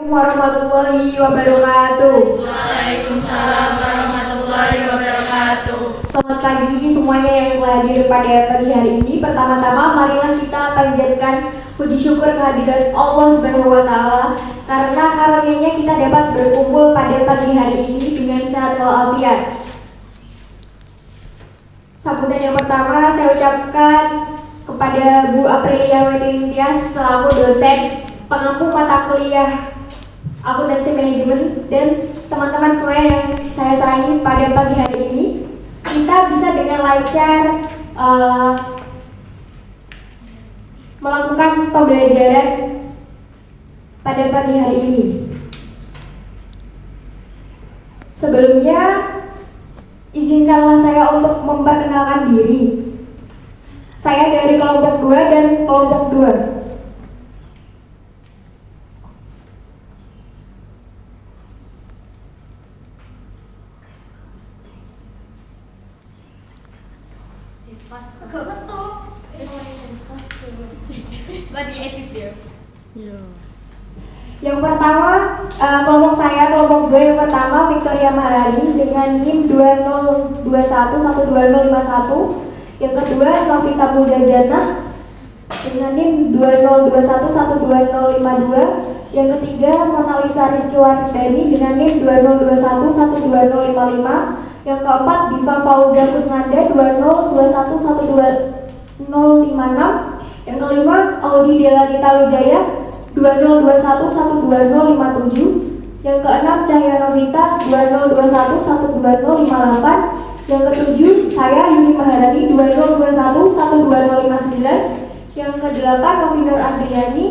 Warahmatullahi wabarakatuh. Waalaikumsalam warahmatullahi wabarakatuh. Selamat pagi semuanya yang telah hadir pada pagi hari ini. Pertama-tama marilah kita panjatkan puji syukur kehadiran Allah Subhanahu wa taala karena karunia-Nya kita dapat berkumpul pada pagi hari ini dengan sehat walafiat. Sambutan yang pertama saya ucapkan kepada Bu Aprilia Wetintias selaku dosen pengampu mata kuliah Akuntansi Manajemen dan teman-teman semua yang saya sayangi pada pagi hari ini, kita bisa dengan lancar melakukan pembelajaran pada pagi hari ini. Sebelumnya, izinkanlah saya untuk memperkenalkan diri. Saya dari kelompok 2 dan kelompok 2. Yang pertama, kelompok saya, kelompok gue yang pertama Victoria Mahari dengan NIM 20211201. Yang kedua Novita Muzajana dengan NIM 20211252. Yang ketiga Mona Lisa Rizky Wardani dengan NIM 20211255. Yang keempat Diva Fauza Kusnanda 20211256. Yang kelima Audi Delanita Wijaya 20211257. Yang keenam Cahya Novita 20211258. Yang ketujuh saya Yuni Maharani 20211259. Yang kedelapan Novinur Andriani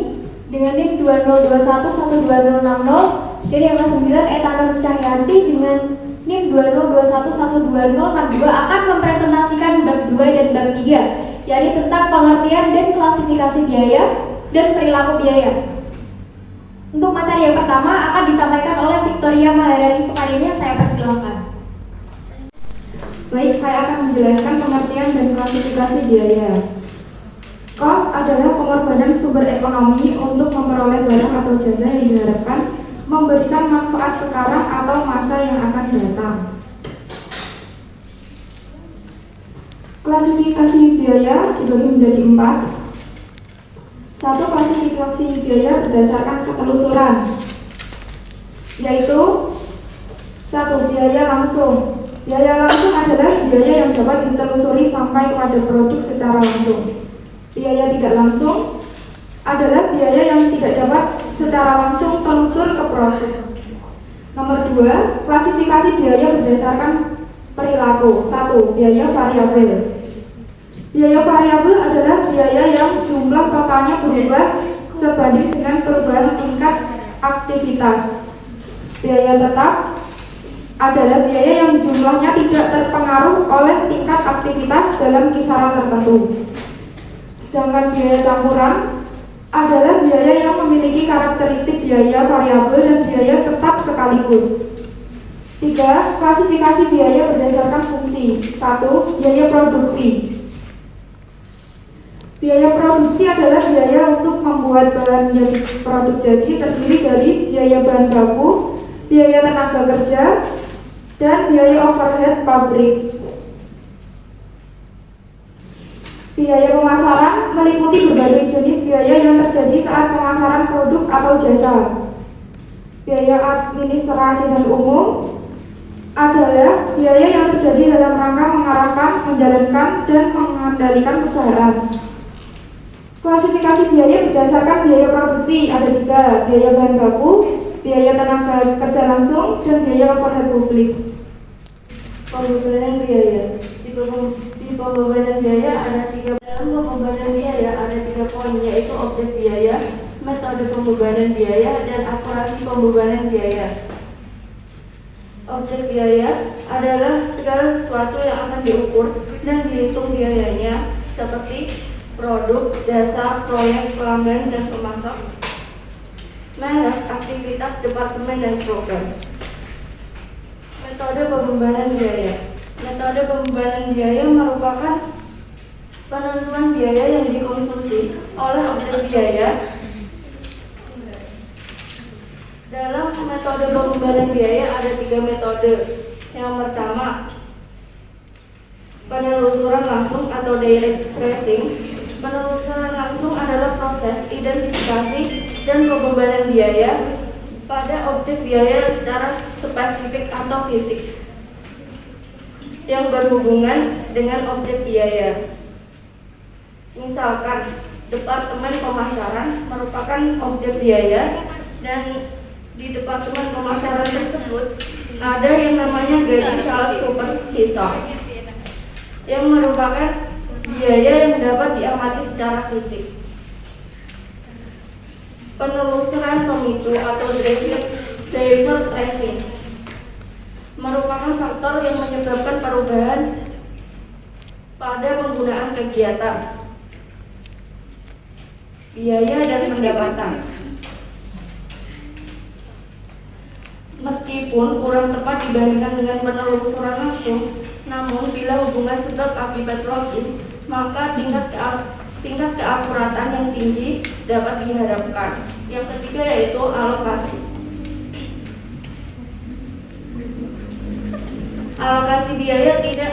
dengan NIM 20211260. Dan yang kesembilan Etanur Cahyanti dengan NIM 20211262 akan mempresentasikan bab 2 dan bab 3, yakni tentang pengertian dan klasifikasi biaya dan perilaku biaya. Untuk materi yang pertama akan disampaikan oleh Victoria Maharani. Kepadanya saya persilakan. Baik, saya akan menjelaskan pengertian dan klasifikasi biaya. Cost adalah pengorbanan sumber ekonomi untuk memperoleh barang atau jasa yang diharapkan memberikan manfaat sekarang atau masa yang akan datang. Klasifikasi biaya dibagi menjadi 4. 1. Klasifikasi biaya berdasarkan ketelusuran, yaitu 1. Biaya langsung. Biaya langsung adalah biaya yang dapat ditelusuri sampai pada produk secara langsung. Biaya tidak langsung adalah biaya yang tidak dapat secara langsung telusur ke produk. Nomor 2. Klasifikasi biaya berdasarkan perilaku. 1. Biaya variabel. Biaya variabel adalah biaya yang jumlah totalnya berubah sebanding dengan perubahan tingkat aktivitas. Biaya tetap adalah biaya yang jumlahnya tidak terpengaruh oleh tingkat aktivitas dalam kisaran tertentu. Sedangkan biaya campuran adalah biaya yang memiliki karakteristik biaya variabel dan biaya tetap sekaligus. 3. Klasifikasi biaya berdasarkan fungsi. 1. Biaya produksi. Biaya produksi adalah biaya untuk membuat bahan jadi produk jadi terdiri dari biaya bahan baku, biaya tenaga kerja, dan biaya overhead pabrik. Biaya pemasaran meliputi berbagai jenis biaya yang terjadi saat pemasaran produk atau jasa. Biaya administrasi dan umum adalah biaya yang terjadi dalam rangka mengarahkan, menjalankan, dan mengendalikan perusahaan. Klasifikasi biaya berdasarkan biaya produksi ada 3, biaya bahan baku, biaya tenaga kerja langsung, dan biaya overhead publik. Pembebanan biaya. Di pembebanan biaya ada 3. Dalam pembebanan biaya ada 3 poin, yaitu objek biaya, metode pembebanan biaya, dan akurasi pembebanan biaya. Objek biaya adalah segala sesuatu yang akan diukur dan dihitung biayanya, seperti produk, jasa, proyek, pelanggan, dan pemasok, merek, aktivitas, departemen, dan program. Metode pembebanan biaya. Metode pembebanan biaya merupakan penentuan biaya yang dikonsumsi oleh objek biaya Dalam metode pembebanan biaya ada 3 metode. Yang pertama, penelusuran langsung atau direct tracing. Penelusuran langsung adalah proses identifikasi dan pembebanan biaya pada objek biaya secara spesifik atau fisik yang berhubungan dengan objek biaya. Misalkan, Departemen Pemasaran merupakan objek biaya dan di Departemen Pemasaran tersebut ada yang namanya gaji salah supervisor yang merupakan biaya yang dapat diamati secara fisik. Penelusuran pemicu atau driver tracing merupakan faktor yang menyebabkan perubahan pada penggunaan kegiatan, biaya dan pendapatan. Meskipun kurang tepat dibandingkan dengan penelusuran langsung, namun bila hubungan sebab akibat logis, maka tingkat keakuratan yang tinggi dapat diharapkan. Yang ketiga yaitu alokasi. Alokasi biaya tidak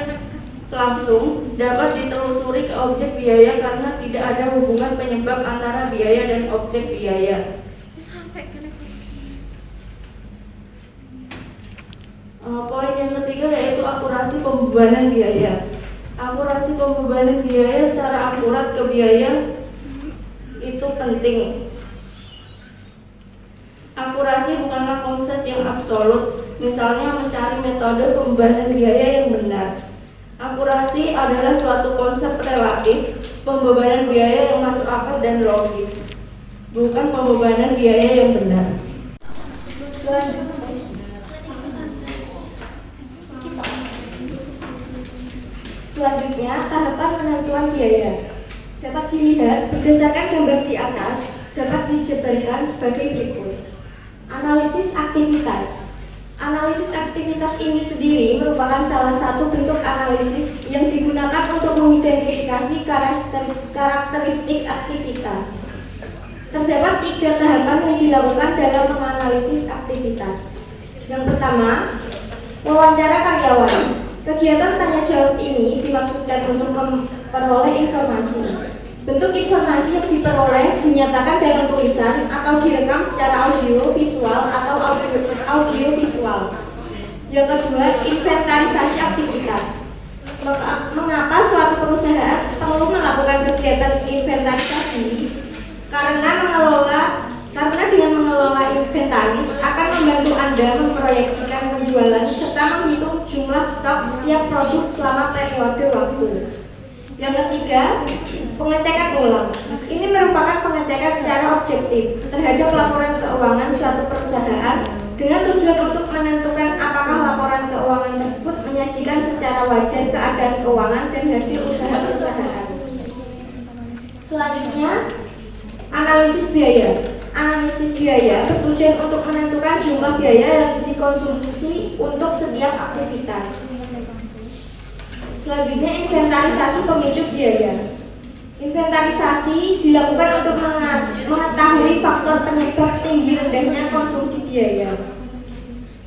langsung dapat ditelusuri ke objek biaya karena tidak ada hubungan penyebab antara biaya dan objek biaya. Poin yang ketiga yaitu akurasi pembebanan biaya. Akurasi pembebanan biaya secara akurat ke biaya itu penting. Akurasi bukanlah konsep yang absolut, misalnya mencari metode pembebanan biaya yang benar. Akurasi adalah suatu konsep relatif pembebanan biaya yang masuk akal dan logis, bukan pembebanan biaya yang benar. Selanjutnya, tahapan penentuan biaya dapat dilihat berdasarkan gambar di atas, dapat dijabarkan sebagai berikut. Analisis aktivitas. Analisis aktivitas ini sendiri merupakan salah satu bentuk analisis yang digunakan untuk mengidentifikasi karakteristik aktivitas. Terdapat 3 tahapan yang dilakukan dalam menganalisis aktivitas. Yang pertama, wawancara karyawan. Kegiatan tanya jawab ini dimaksudkan untuk memperoleh informasi. Bentuk informasi yang diperoleh dinyatakan dalam tulisan atau direkam secara audio, visual atau audio visual. Yang kedua, inventarisasi aktivitas. Mengapa suatu perusahaan perlu melakukan kegiatan inventarisasi? Karena dengan mengelola inventaris akan membantu Anda memproyeksikan penjualan serta menghitung jumlah stok setiap produk selama periode waktu. Yang ketiga, pengecekan ulang. Ini merupakan pengecekan secara objektif terhadap laporan keuangan suatu perusahaan dengan tujuan untuk menentukan apakah laporan keuangan tersebut menyajikan secara wajar keadaan keuangan dan hasil usaha perusahaan. Selanjutnya, analisis biaya. Analisis biaya bertujuan untuk menentukan jumlah biaya yang dikonsumsi untuk setiap aktivitas. Selanjutnya, inventarisasi pemicu biaya. Inventarisasi dilakukan untuk mengetahui faktor penyebab tinggi rendahnya konsumsi biaya.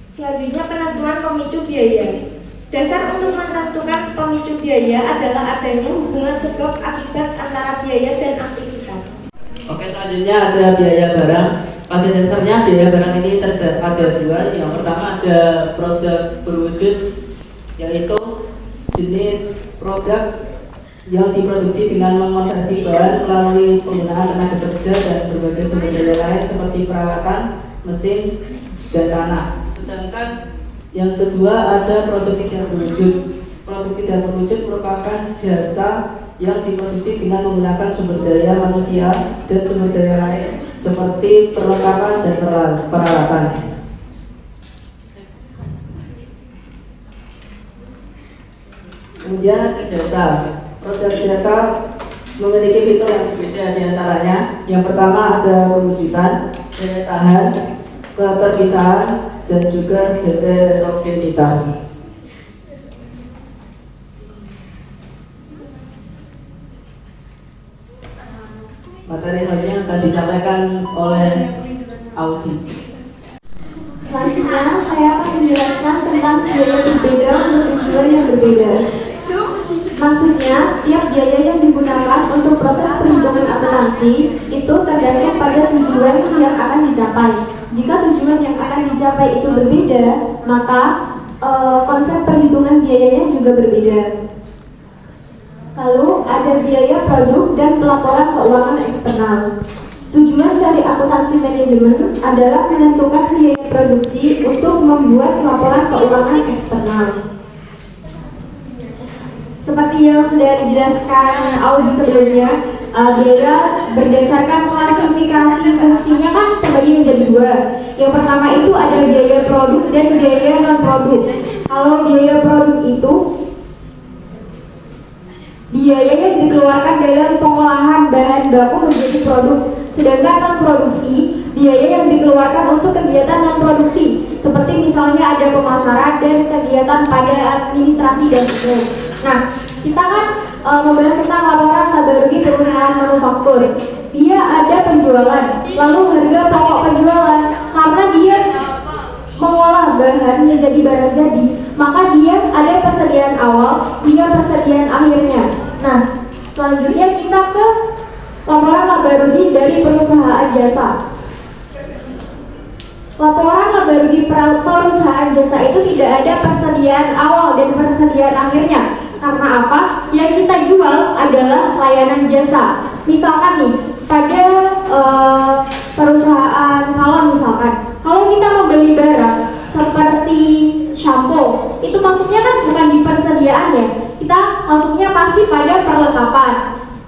Selanjutnya, penentuan pemicu biaya. Dasar untuk menentukan pemicu biaya adalah adanya hubungan sebab akibat antara biaya dan aktivitas. Oke, selanjutnya ada biaya barang. Pada dasarnya biaya barang ini ada 2. Yang pertama ada produk berwujud, yaitu jenis produk yang diproduksi dengan mengonversi bahan melalui penggunaan tenaga kerja dan berbagai sumber daya lain seperti peralatan, mesin, dan tanah. Sedangkan yang kedua ada produk tidak berwujud. Produk tidak berwujud merupakan jasa yang diproduksi dengan menggunakan sumber daya manusia dan sumber daya lain seperti perlengkapan dan peralatan. Kemudian jasa. Produk jasa memiliki fitur yang berbeda diantaranya. Yang pertama ada kewujudan, daya tahan, keterpisahan, dan juga heterogenitas. Materi selanjutnya akan disampaikan oleh Audi. Selanjutnya, saya akan menjelaskan tentang biaya berbeda untuk tujuan yang berbeda. Maksudnya, setiap biaya yang digunakan untuk proses perhitungan akuntansi itu tergantung pada tujuan yang akan dicapai. Jika tujuan yang akan dicapai itu berbeda, maka konsep perhitungan biayanya juga berbeda. Lalu ada biaya produk dan pelaporan keuangan eksternal. Tujuan dari akuntansi manajemen adalah menentukan biaya produksi untuk membuat laporan keuangan eksternal. Seperti yang sudah dijelaskan Audi sebelumnya, biaya berdasarkan klasifikasi fungsinya kan terbagi menjadi dua. Yang pertama itu ada biaya produk dan biaya non produk. Kalau biaya produk itu biaya yang dikeluarkan dalam pengolahan bahan baku menjadi produk, sedangkan non produksi biaya yang dikeluarkan untuk kegiatan non produksi, seperti misalnya ada pemasaran dan kegiatan pada administrasi dan lain. Nah, kita kan membahas tentang laporan laba rugi perusahaan manufaktur. Dia ada penjualan, lalu harga pokok penjualan. Karena dia mengolah bahan menjadi barang jadi, maka dia ada persediaan awal hingga persediaan akhirnya. Nah, selanjutnya kita ke laporan laba rugi dari perusahaan jasa. Laporan laba rugi perusahaan jasa itu tidak ada persediaan awal dan persediaan akhirnya. Karena apa? Yang kita jual adalah layanan jasa. Misalkan nih, pada perusahaan salon misalkan, kalau kita membeli barang seperti shampoo, itu maksudnya kan bukan di persediaannya. Kita maksudnya pasti pada perlengkapan.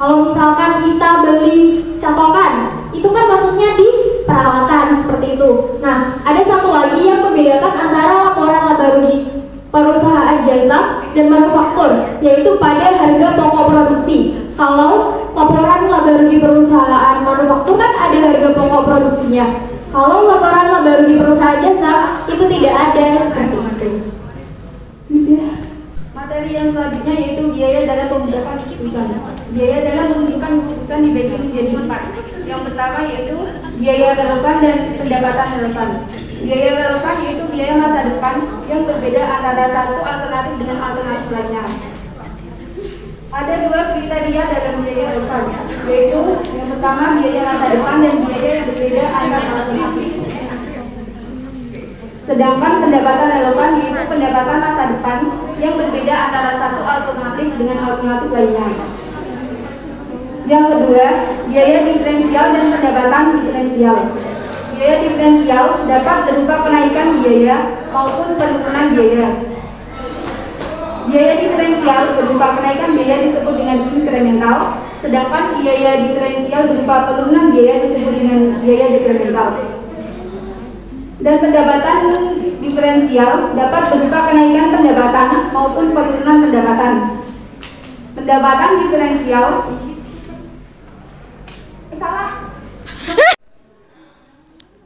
Kalau misalkan kita beli catokan, itu kan maksudnya di perawatan seperti itu. Nah, ada satu lagi yang membedakan antara laporan laba rugi perusahaan jasa dan manufaktur, yaitu pada harga pokok produksi. Kalau laporan laba rugi perusahaan manufaktur kan ada harga pokok produksinya. Kalau laporan laba rugi perusahaan jasa itu tidak ada seperti itu. Sudah. Materi yang selanjutnya yaitu biaya dalam pembukaan keputusan. Biaya dalam pembukaan keputusan dibagi menjadi 4. Yang pertama yaitu biaya relevan dan pendapatan relevan. Biaya relevan yaitu biaya masa depan yang berbeda antara satu alternatif dengan alternatif lainnya. Ada dua kriteria dalam biaya relevan, yaitu yang pertama biaya masa depan dan biaya yang berbeda antara alternatif. Sedangkan pendapatan relevan yaitu pendapatan masa depan yang berbeda antara satu alternatif dengan alternatif lainnya. Yang kedua, biaya diferensial dan pendapatan diferensial. Biaya diferensial dapat berupa kenaikan biaya maupun penurunan biaya. Biaya diferensial berupa kenaikan biaya disebut dengan inkremental, sedangkan biaya diferensial berupa penurunan biaya disebut dengan biaya dekremental. Dan pendapatan diferensial dapat berupa kenaikan pendapatan maupun penurunan pendapatan. Pendapatan diferensial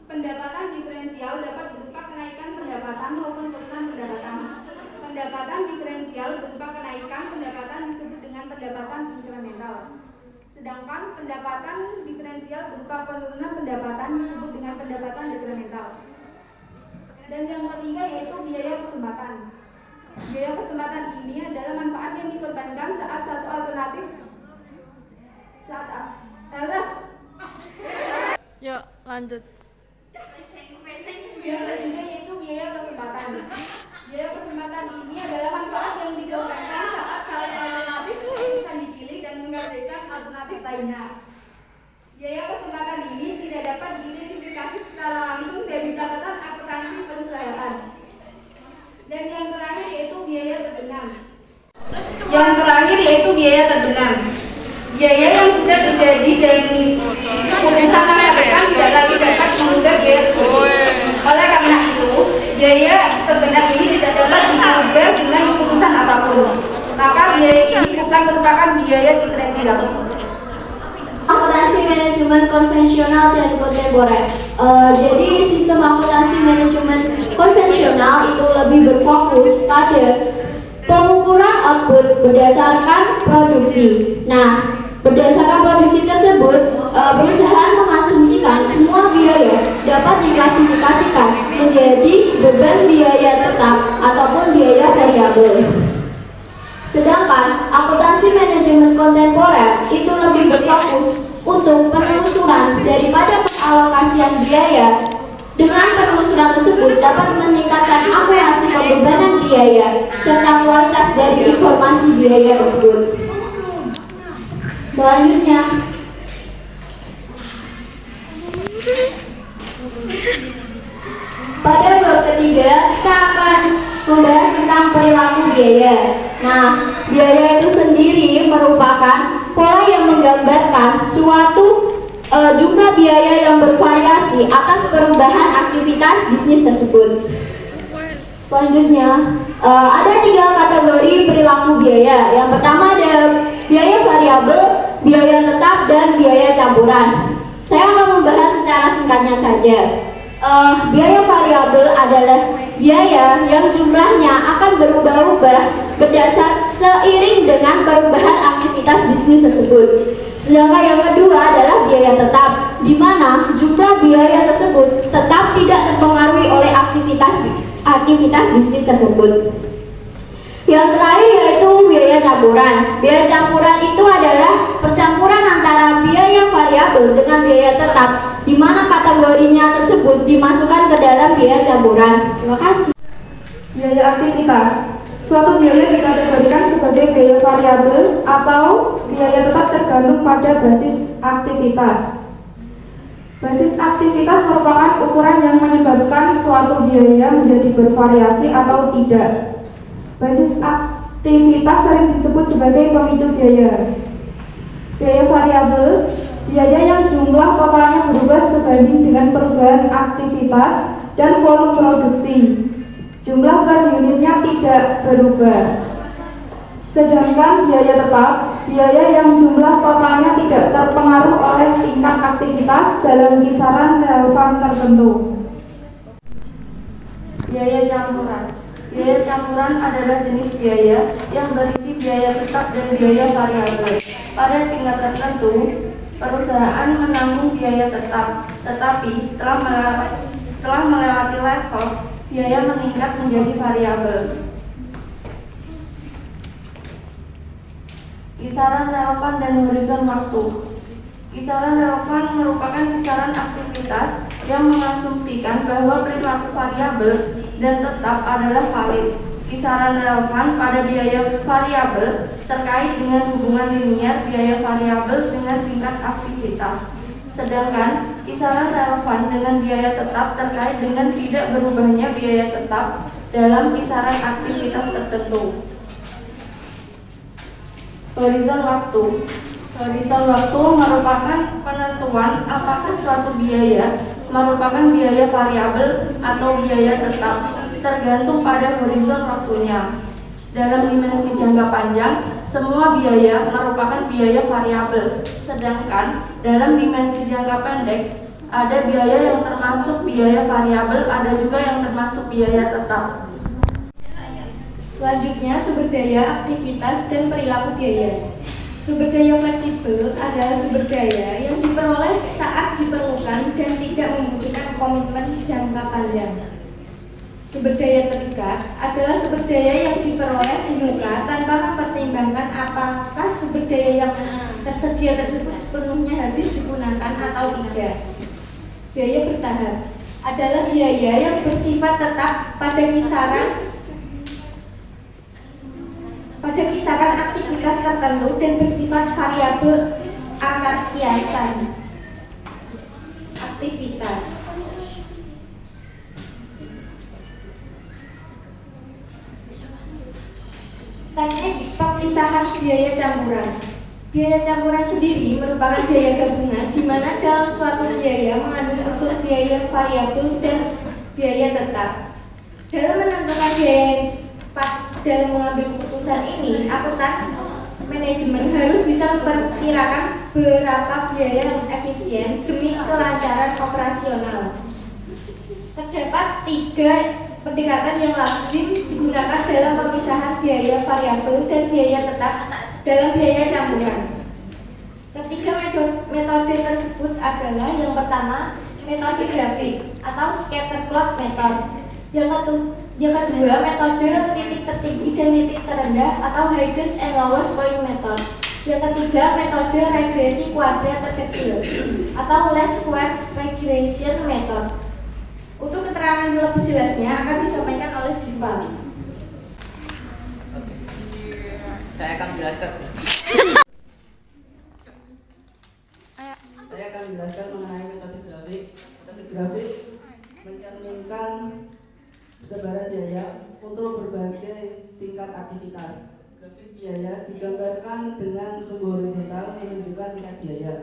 Pendapatan diferensial dapat berupa kenaikan pendapatan maupun penurunan pendapatan. Pendapatan diferensial berupa kenaikan pendapatan disebut dengan pendapatan inkremental. Sedangkan pendapatan diferensial berupa penurunan pendapatan disebut dengan pendapatan dekremental. Dan yang ketiga yaitu biaya kesempatan. Biaya kesempatan ini adalah manfaat yang dikorbankan saat satu alternatif Yuk, lanjut. Yang ketiga yaitu biaya kesempatan. Biaya kesempatan ini adalah manfaat yang dikorbankan saat salah satu alternatif bisa dipilih dan mengabaikan alternatif lainnya. Biaya kesempatan ini tidak dapat diidentifikasi secara langsung dari catatan akuntansi perusahaan. Dan yang terakhir yaitu biaya terbenam. Biaya yang sudah terjadi dan keputusan mengatakan tidak lagi dapat mengubah biaya tersebut. Oleh karena itu, biaya terbenam ini tidak dapat diubah dengan keputusan apapun. Maka biaya ini bukan merupakan biaya diferensial. Akuntansi manajemen konvensional dan kontemporer. Jadi sistem akuntansi manajemen konvensional itu lebih berfokus pada pengukuran output berdasarkan produksi. Nah, berdasarkan produksi tersebut, perusahaan mengasumsikan semua biaya dapat diklasifikasikan menjadi beberapa variabel. Sedangkan akuntansi manajemen kontemporer itu lebih berfokus untuk penelusuran daripada pengalokasian biaya. Dengan penelusuran tersebut dapat meningkatkan akurasi pembebanan biaya serta kualitas dari informasi biaya tersebut. Selanjutnya, pada bab ketiga kita akan membahas tentang perilaku biaya. Nah, biaya itu sendiri merupakan pola yang menggambarkan suatu jumlah biaya yang bervariasi atas perubahan aktivitas bisnis tersebut. Selanjutnya, ada 3 kategori perilaku biaya. Yang pertama ada biaya variabel, biaya tetap, dan biaya campuran. Saya akan membahas secara singkatnya saja. Biaya variabel adalah biaya yang jumlahnya akan berubah-ubah berdasar seiring dengan perubahan aktivitas bisnis tersebut. Sedangkan yang kedua adalah biaya tetap, di mana jumlah biaya tersebut tetap tidak terpengaruhi oleh aktivitas bisnis tersebut. Yang terakhir yaitu biaya campuran. Biaya campuran itu adalah percampuran antara biaya variabel dengan biaya tetap, di mana kategorinya tersebut dimasukkan ke dalam biaya campuran. Terima kasih. Biaya aktivitas. Suatu biaya dikategorikan sebagai biaya variabel atau biaya tetap tergantung pada basis aktivitas. Basis aktivitas merupakan ukuran yang menyebabkan suatu biaya menjadi bervariasi atau tidak. Basis aktivitas sering disebut sebagai pemicu biaya. Biaya variabel, biaya yang jumlah totalnya berubah sebanding dengan perubahan aktivitas dan volume produksi. Jumlah per unitnya tidak berubah. Sedangkan biaya tetap, biaya yang jumlah totalnya tidak terpengaruh oleh tingkat aktivitas dalam kisaran relevan tertentu. Biaya campuran. Biaya campuran adalah jenis biaya yang berisi biaya tetap dan biaya variabel. Pada tingkat tertentu, perusahaan menanggung biaya tetap, tetapi setelah melewati level, biaya meningkat menjadi variabel. Kisaran relevan dan horizon waktu. Kisaran relevan merupakan kisaran aktivitas yang mengasumsikan bahwa perilaku variabel dan tetap adalah valid. Kisaran relevan pada biaya variabel terkait dengan hubungan linier biaya variabel dengan tingkat aktivitas. Sedangkan kisaran relevan dengan biaya tetap terkait dengan tidak berubahnya biaya tetap dalam kisaran aktivitas tertentu. Horizon waktu. Horizon waktu merupakan penentuan apakah suatu biaya merupakan biaya variabel atau biaya tetap, tergantung pada horizon waktunya. Dalam dimensi jangka panjang, semua biaya merupakan biaya variabel, sedangkan dalam dimensi jangka pendek, ada biaya yang termasuk biaya variabel, ada juga yang termasuk biaya tetap. Selanjutnya, sumber daya, aktivitas, dan perilaku biaya. Sumber daya fleksibel adalah sumber daya yang diperoleh saat diperlukan dan tidak membutuhkan komitmen jangka panjang. Sumber daya terikat adalah sumber daya yang diperoleh di muka tanpa mempertimbangkan apakah sumber daya yang tersedia tersebut sepenuhnya habis digunakan atau tidak. Biaya bertahap adalah biaya yang bersifat tetap pada kisaran aktivitas tertentu dan bersifat variabel akar kiasan aktivitas. Teknik pemisahan biaya campuran. Biaya campuran sendiri merupakan biaya gabungan di mana dalam suatu biaya mengandung unsur biaya variabel dan biaya tetap. Dalam menentukan biaya dalam mengambil keputusan ini, akuntan manajemen harus bisa memperkirakan berapa biaya yang efisien demi kelancaran operasional. Terdapat 3 pendekatan yang lazim digunakan dalam pemisahan biaya variabel dan biaya tetap dalam biaya campuran. Ketiga metode tersebut adalah yang pertama, metode grafik atau scatter plot method. Yang Yang kedua, metode titik tertinggi dan titik terendah atau highest and lowest point method. Yang ketiga, metode regresi kuadrat terkecil atau least squares regression method. Untuk keterangan lebih jelasnya akan disampaikan oleh Diva. Oke. Saya akan menjelaskan. Saya akan menjelaskan mengenai metode grafik. Metode grafik mencerminkan persebaran biaya untuk berbagai tingkat aktivitas. Grafik biaya digambarkan dengan sumbu horizontal menunjukkan tingkat biaya.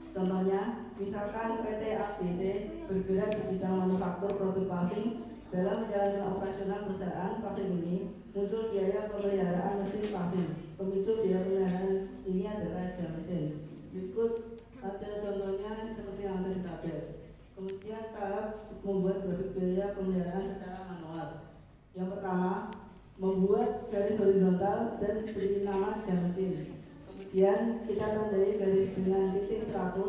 Contohnya, misalkan PT ABC bergerak di bidang manufaktur produk paving. Dalam menjalankan operasional perusahaan paving ini, muncul biaya pemeliharaan mesin paving. Pemicu biaya pemeliharaan ini adalah jam mesin. Berikut ada contohnya seperti yang ada di tabel. Kemudian tahap membuat grafik biaya pemeliharaan secara manual. Yang pertama, membuat garis horizontal dan beri nama jam mesin. Kemudian kita tandai garis dengan titik 100,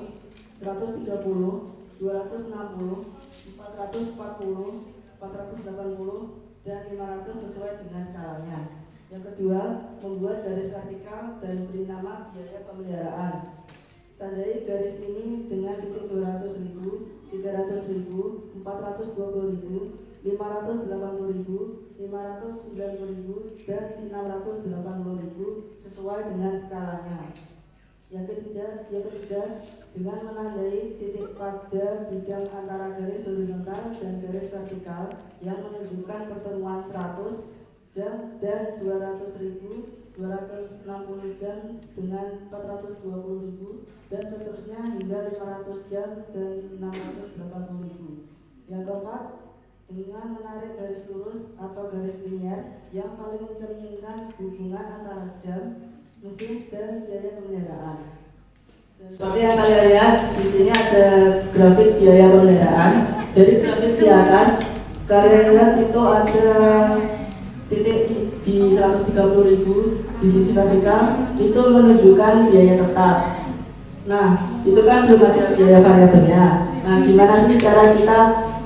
130, 260, 440, 480, dan 500 sesuai dengan skalanya. Yang kedua, membuat garis vertikal dan beri nama biaya pemeliharaan. Tandai garis ini dengan titik 200.000, 300.000, 420.000, 580.000, 590.000, dan 680.000 sesuai dengan skalanya. Yang ketiga, dengan menandai titik pada bidang antara garis horizontal dan garis vertikal yang menunjukkan pertemuan 100 jam dan 200.000, 260 jam dengan 420.000, dan seterusnya hingga 500 jam dan 680.000. Yang keempat, dengan menarik garis lurus atau garis linier yang paling mencerminkan hubungan antara jam, mesin, dan biaya pemeliharaan. Seperti yang kalian lihat, di sini ada grafik biaya pemeliharaan. Dari grafik di atas, kalian lihat itu ada titik di 130.000 di sisi vertikal, itu menunjukkan biaya tetap. Nah, itu kan belum ada biaya variabelnya. Nah, gimana sih cara kita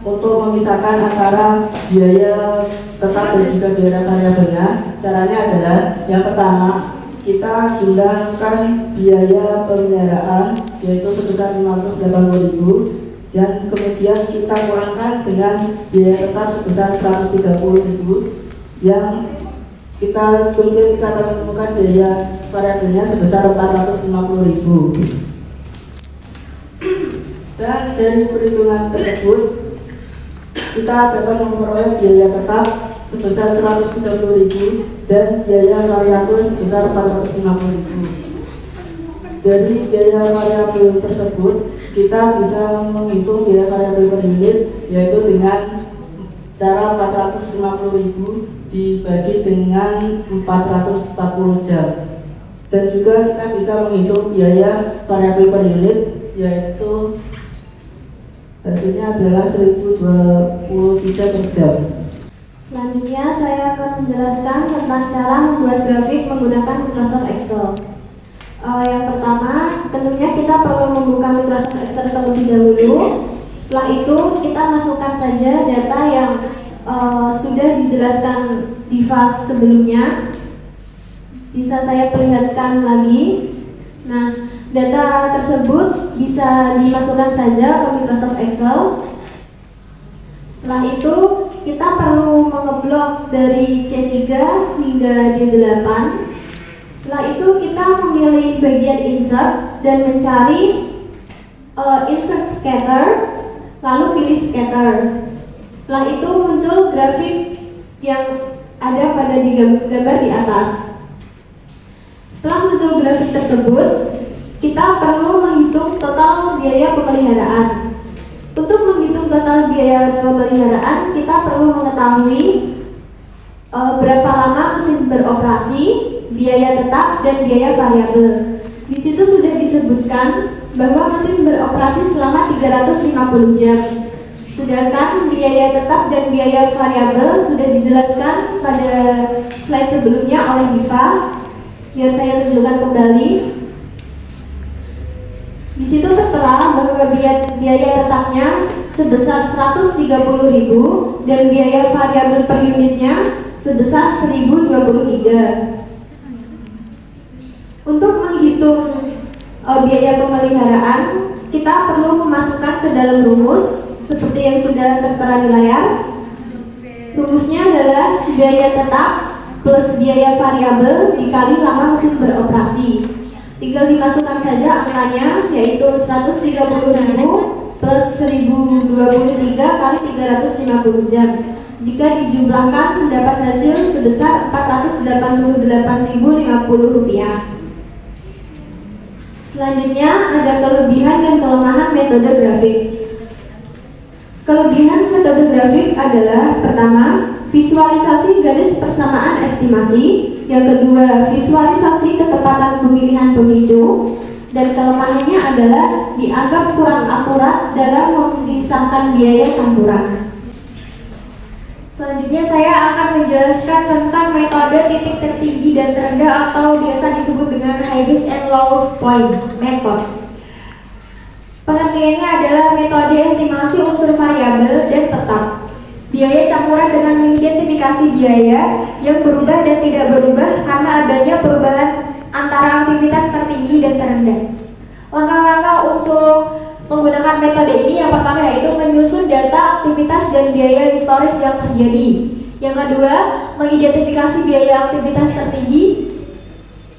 untuk memisahkan antara biaya tetap dan juga biaya variabelnya? Caranya adalah yang pertama, kita jumlahkan biaya pemeliharaan yaitu sebesar 580.000, dan kemudian kita kurangkan dengan biaya tetap sebesar 130.000, yang kemudian kita akan menemukan biaya variabelnya sebesar 450.000. Dan dari perhitungan tersebut kita dapat memperoleh biaya tetap sebesar 130.000 dan biaya variabel sebesar 450.000. Dari biaya variabel tersebut kita bisa menghitung biaya variabel per unit, yaitu dengan cara 450.000 dibagi dengan 440 jam. Dan juga kita bisa menghitung biaya variabel per unit, yaitu hasilnya adalah 1023 per jam. Selanjutnya saya akan menjelaskan tentang cara membuat grafik menggunakan Microsoft Excel. Yang pertama, tentunya kita perlu membuka Microsoft Excel terlebih dahulu. Setelah itu kita masukkan saja data yang sudah dijelaskan di fase sebelumnya. Bisa saya perlihatkan lagi. Nah, data tersebut bisa dimasukkan saja ke Microsoft Excel. Setelah itu kita perlu mengeblok dari C3 hingga D8. Setelah itu kita memilih bagian insert dan mencari insert scatter, lalu pilih scatter. Setelah itu muncul grafik yang ada pada gambar di atas. Setelah muncul grafik tersebut, kita perlu menghitung total biaya pemeliharaan. Untuk menghitung total biaya pemeliharaan, kita perlu mengetahui berapa lama mesin beroperasi, biaya tetap, dan biaya variabel. Di situ sudah disebutkan bahwa mesin beroperasi selama 350 jam. Sedangkan biaya tetap dan biaya variabel sudah dijelaskan pada slide sebelumnya oleh Diva. Biar saya tunjukkan kembali. Di situ tertera bahwa biaya tetapnya sebesar 130.000 dan biaya variabel per unitnya sebesar 1.023. Untuk menghitung biaya pemeliharaan, kita perlu memasukkan ke dalam rumus seperti yang sudah tertera di layar. Rumusnya adalah biaya tetap plus biaya variabel dikali lama mesin beroperasi. Tinggal dimasukkan saja angkanya, yaitu 130.000 plus 1.023 kali 350 jam. Jika dijumlahkan mendapat hasil sebesar Rp488.050. Selanjutnya ada kelebihan dan kelemahan metode grafik. Kelebihan metode grafik adalah pertama, visualisasi garis persamaan estimasi, yang kedua, visualisasi ketepatan pemilihan pemicu, dan kelemahannya adalah dianggap kurang akurat dalam memisahkan biaya campuran. Selanjutnya saya akan menjelaskan tentang metode titik tertinggi dan terendah atau biasa disebut dengan highest and lowest point method. Pengertiannya adalah metode estimasi unsur variabel dan tetap. Biaya campuran dengan mengidentifikasi biaya yang berubah dan tidak berubah karena adanya perubahan antara aktivitas tertinggi dan terendah. Langkah-langkah untuk menggunakan metode ini yang pertama yaitu menyusun data aktivitas dan biaya historis yang terjadi. Yang kedua, mengidentifikasi biaya aktivitas tertinggi,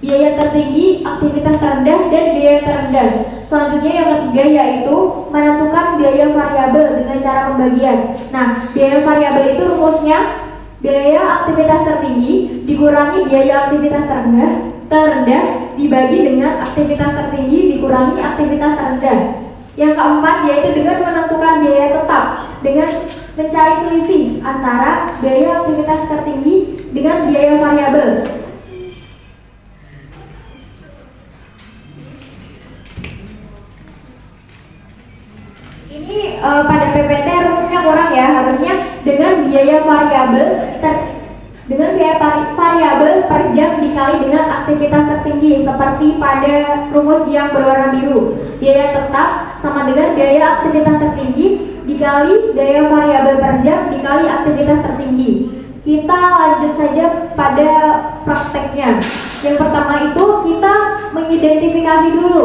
biaya tertinggi, aktivitas terendah, dan biaya terendah. Selanjutnya yang ketiga yaitu menentukan biaya variabel dengan cara pembagian. Nah, biaya variabel itu rumusnya biaya aktivitas tertinggi dikurangi biaya aktivitas terendah dibagi dengan aktivitas tertinggi dikurangi aktivitas terendah. Yang keempat yaitu dengan menentukan biaya tetap dengan mencari selisih antara biaya aktivitas tertinggi dengan biaya variabel. Ini pada PPT rumusnya kurang ya, harusnya dengan biaya variabel per jam dikali dengan aktivitas tertinggi seperti pada rumus yang berwarna biru. Biaya tetap sama dengan biaya aktivitas tertinggi dikali biaya variabel per jam dikali aktivitas tertinggi. Kita lanjut saja pada prakteknya. Yang pertama itu kita mengidentifikasi dulu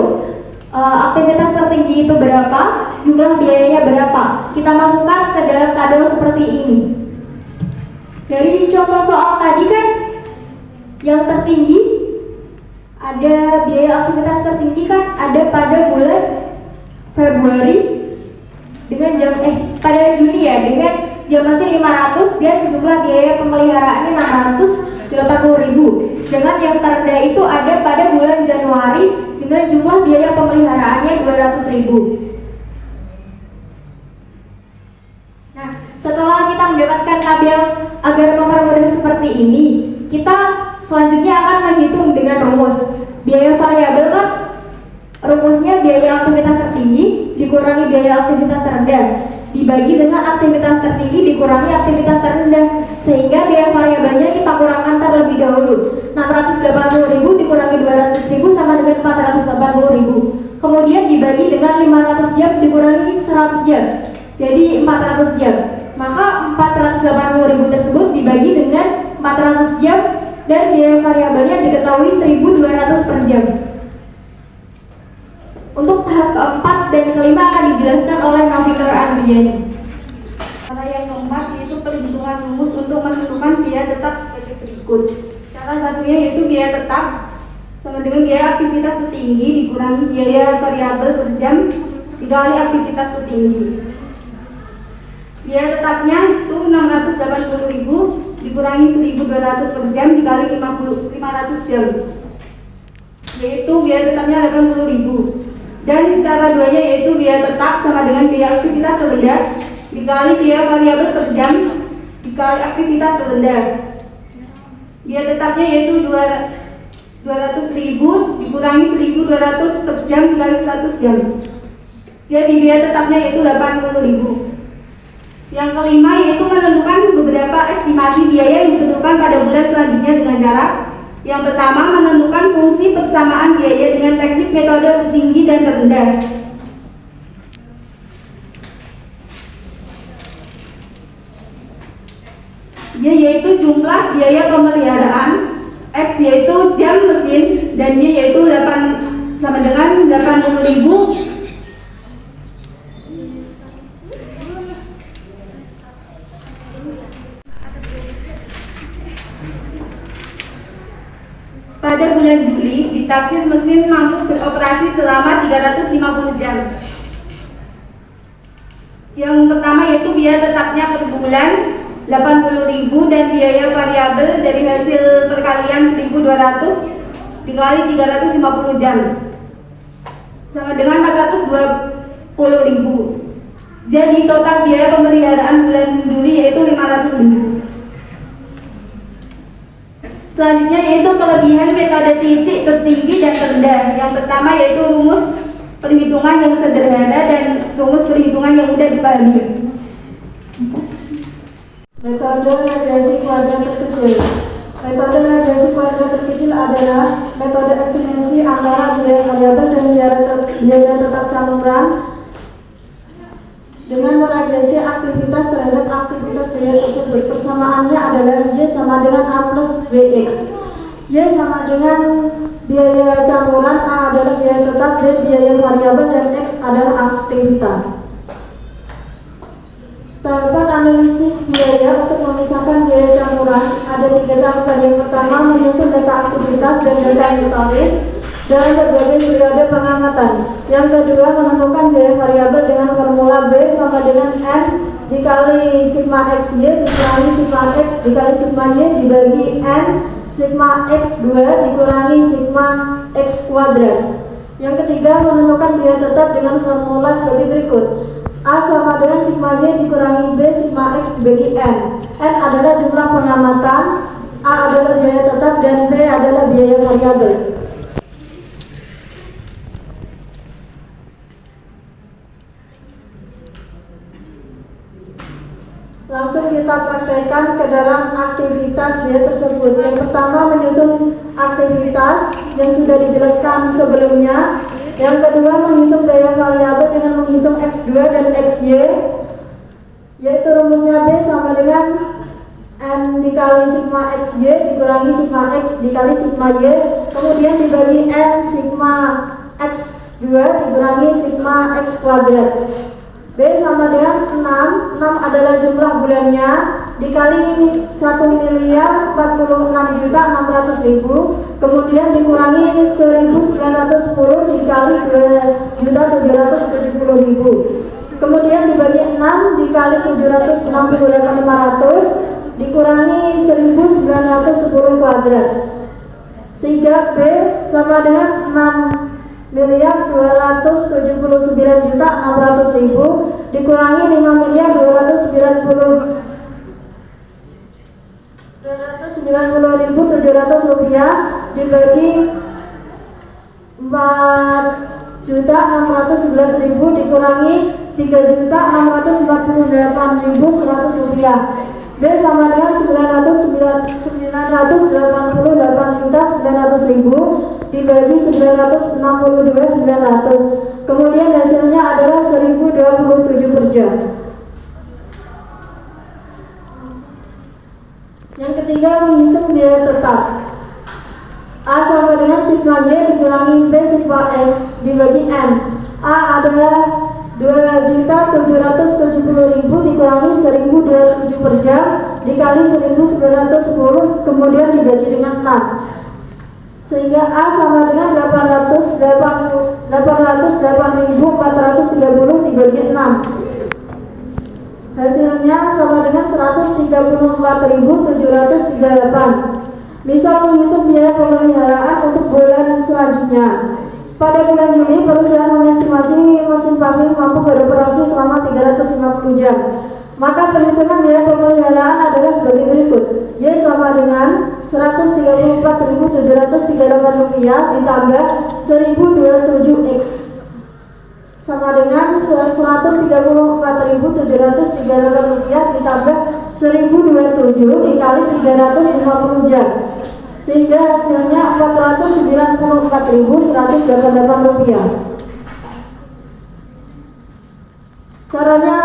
aktivitas tertinggi itu berapa, jumlah biayanya berapa. Kita masukkan ke dalam tabel seperti ini. Dari contoh soal tadi kan yang tertinggi ada biaya aktivitas tertinggi kan ada pada bulan Februari dengan pada Juni ya dengan jam mesin 500 dan jumlah biaya pemeliharaannya 680.000. Sedangkan yang terendah itu ada pada bulan Januari dengan jumlah biaya pemeliharaannya 200.000. Nah, setelah kita mendapatkan tabel agar mempermudah seperti ini, kita selanjutnya akan menghitung dengan rumus. Biaya variabel kan rumusnya biaya aktivitas tertinggi dikurangi biaya aktivitas terendah dibagi dengan aktivitas tertinggi dikurangi aktivitas terendah, sehingga biaya variabelnya kita kurangkan terlebih dahulu. 680.000 dikurangi 200.000 sama dengan 480.000. Kemudian dibagi dengan 500 jam dikurangi 100 jam. Jadi 400 jam. Maka 480.000 tersebut dibagi dengan 400 jam dan biaya variabelnya diketahui 1.200 per jam. Untuk tahap keempat dan kelima akan dijelaskan oleh Navigator Andriani. Cara yang keempat yaitu perhitungan rumus untuk menentukan biaya tetap sebagai berikut. Cara satunya yaitu biaya tetap sama dengan biaya aktivitas tertinggi dikurangi biaya variabel per jam dikali aktivitas tertinggi. Biaya tetapnya itu 680.000 dikurangi 1.200 per jam dikali 500 jam, yaitu biaya tetapnya 80.000. Dan cara duanya yaitu biaya tetap sama dengan biaya aktivitas terendah dikali biaya variabel per jam dikali aktivitas terendah. Biaya tetapnya yaitu 200.000 dikurangi 1.200 per jam dikali 100 jam. Jadi biaya tetapnya yaitu 80.000. Yang kelima yaitu menentukan beberapa estimasi biaya yang ditentukan pada bulan selanjutnya dengan cara yang pertama menentukan fungsi persamaan biaya dengan teknik metode tertinggi dan terendah. Y yaitu jumlah biaya pemeliharaan, X yaitu jam mesin, dan Y yaitu 8 sama dengan 80.000. Pada bulan Juli, ditaksir mesin mampu beroperasi selama 350 jam. Yang pertama yaitu biaya tetapnya per bulan 80.000 dan biaya variabel dari hasil perkalian 1.200 dikali 350 jam sama dengan 420.000. Jadi total biaya pemeliharaan bulan Juli yaitu 500.000. Selanjutnya yaitu kelebihan metode titik tertinggi dan terendah. Yang pertama yaitu rumus perhitungan yang sederhana dan rumus perhitungan yang mudah dipahami. Metode regresi kuadrat terkecil. Metode regresi kuadrat terkecil adalah metode estimasi antara biaya variabel dan biaya tetap campuran dengan meregresi aktivitas terhadap aktivitas biaya tersebut. Persamaannya adalah Y sama dengan A plus BX. Y sama dengan biaya campuran, A adalah biaya tetap, D biaya variabel, dan X adalah aktivitas. Tahapan analisis biaya untuk memisahkan biaya campuran ada 3 tahapan. Yang pertama menyusun data aktivitas dan data historis dalam berbagai periode pengamatan. Yang kedua menentukan biaya variabel dengan formula B sama dengan N dikali sigma XY dikurangi sigma X dikali sigma Y dibagi N sigma X2 dikurangi sigma X kuadrat. Yang ketiga menentukan biaya tetap dengan formula sebagai berikut. A sama dengan sigma Y dikurangi B sigma X dibagi N. N adalah jumlah pengamatan, A adalah biaya tetap, dan B adalah biaya variabel. Langsung kita praktekkan ke dalam aktivitas dia tersebut. Yang pertama menyusun aktivitas yang sudah dijelaskan sebelumnya. Yang kedua menghitung biaya variabel dengan menghitung X2 dan XY, yaitu rumusnya B sama dengan N dikali sigma XY dikurangi sigma X dikali sigma Y, kemudian dibagi N sigma X2 dikurangi sigma X kuadrat. B sama dengan 6 adalah jumlah bulannya dikali 1.046.600.000, kemudian dikurangi 1.910 dikali 2.770.000, kemudian dibagi 6 dikali 768.500 dikurangi 1.910 kuadrat, sehingga B sama dengan 6.279.600.000 dikurangi 5.290.700 rupiah dibagi 4.611.000 dikurangi 3.648.100 rupiah. B sama dengan 988.900.000 dibagi 962.900, kemudian hasilnya adalah 1.027 per jam. Yang ketiga menghitung biaya tetap. A sama dengan sigma Y dikurangi B sigma X dibagi N. A adalah 2.770.000 dikurangi 1.027 per jam dikali 1.910 kemudian dibagi dengan 6, sehingga A sama dengan 808.430 dibagi 6. Hasilnya sama dengan 134.738. Misal menghitung biaya pemeliharaan untuk bulan selanjutnya. Pada bulan Juli, perusahaan mengestimasi mesin paving mampu beroperasi selama 350 jam. Maka perhitungan biaya pemeliharaan adalah sebagai berikut. Y sama dengan 134.738 rupiah ditambah 1.027 X sama dengan 134.738 rupiah ditambah 1.027 dikali 350 jam, sehingga hasilnya 494.188 rupiah. Caranya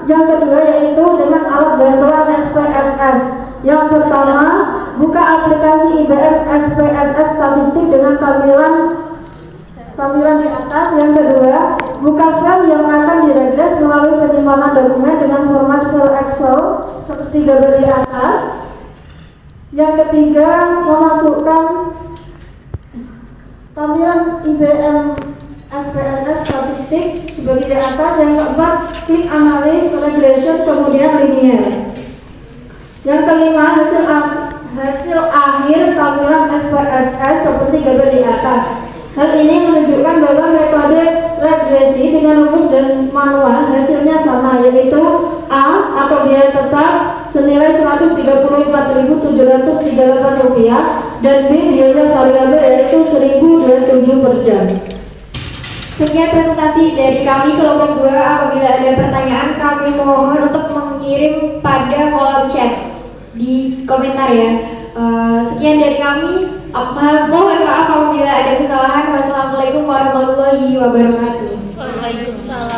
yang kedua yaitu dengan alat bantuan SPSS, Yang pertama, buka aplikasi IBM SPSS Statistik dengan tampilan di atas. Yang kedua, buka file yang akan diregres melalui penyimpanan dokumen dengan format file Excel seperti gambar di atas. Yang ketiga, memasukkan tampilan IBM SPSS Statistik sebagai di atas. Yang keempat, klik analysis regression kemudian linear. Yang kelima, hasil akhir tampilan SPSS seperti gambar di atas. Hal ini menunjukkan bahwa metode regresi dengan rumus dan manual hasilnya sama, yaitu A atau biaya tetap senilai Rp134.738 dan B biaya variabel yaitu Rp1.027 per jam. Sekian presentasi dari kami kelompok 2. Apabila ada pertanyaan, kami mohon untuk mengirim pada kolom chat di komentar ya. Sekian dari kami. Mohon maaf apabila ada kesalahan. Wassalamualaikum warahmatullahi wabarakatuh. Waalaikumsalam.